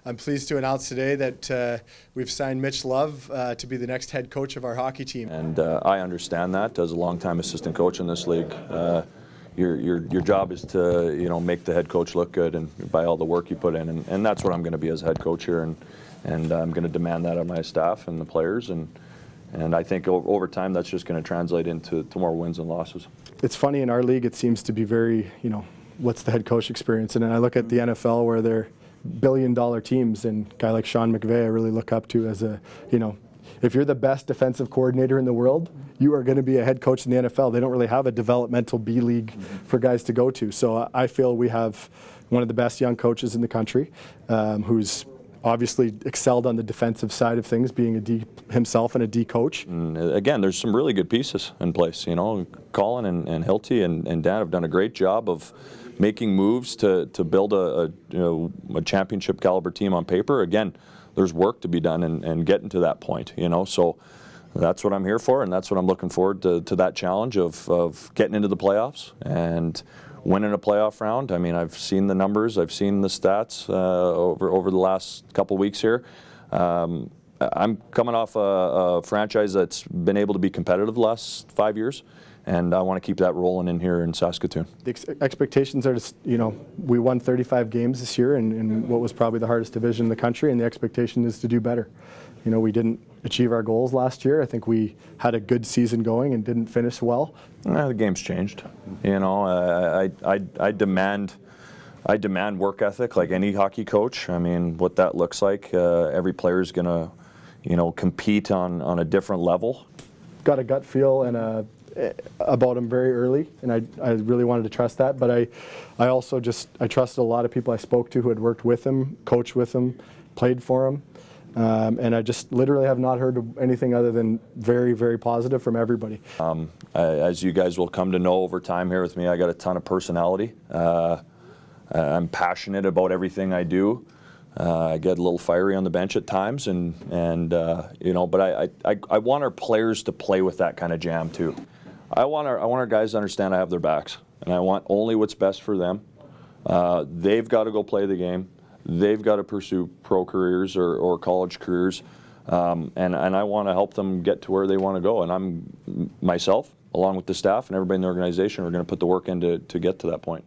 I'm pleased to announce today that we've signed Mitch Love to be the next head coach of our hockey team. And I understand that as a longtime assistant coach in this league. Your job is to make the head coach look good and by all the work you put in, and that's what I'm going to be as head coach here, and I'm going to demand that of my staff and the players, and I think over time that's just going to translate into more wins and losses. It's funny, in our league it seems to be very, what's the head coach experience? And I look at the NFL where they're billion-dollar teams, and a guy like Sean McVay I really look up to as a, if you're the best defensive coordinator in the world, you are going to be a head coach in the NFL. They don't really have a developmental B league for guys to go to. So I feel we have one of the best young coaches in the country, who's obviously excelled on the defensive side of things, being a D himself and a D coach. Again, there's some really good pieces in place. Colin and Hilty and Dan have done a great job of making moves to build a championship caliber team on paper. Again, there's work to be done and getting to that point. So that's what I'm here for, and that's what I'm looking forward to that challenge of getting into the playoffs and winning a playoff round. I mean, I've seen the numbers, I've seen the stats over the last couple weeks here. I'm coming off a franchise that's been able to be competitive the last 5 years, and I want to keep that rolling in here in Saskatoon. The expectations are to, we won 35 games this year in what was probably the hardest division in the country, and the expectation is to do better. We didn't achieve our goals last year. I think we had a good season going and didn't finish well. The game's changed. I demand work ethic like any hockey coach. I mean, what that looks like, every player is going to, compete on a different level. Got a gut feel and about him very early, and I really wanted to trust that. But I also I trusted a lot of people I spoke to who had worked with him, coached with him, played for him. And I just literally have not heard anything other than very, very positive from everybody. As you guys will come to know over time here with me, I got a ton of personality. I'm passionate about everything I do. I get a little fiery on the bench at times, but I want our players to play with that kind of jam too. I want our guys to understand I have their backs, and I want only what's best for them. They've got to go play the game. They've got to pursue pro careers or college careers, and I want to help them get to where they want to go. And myself, along with the staff and everybody in the organization, are going to put the work in to get to that point.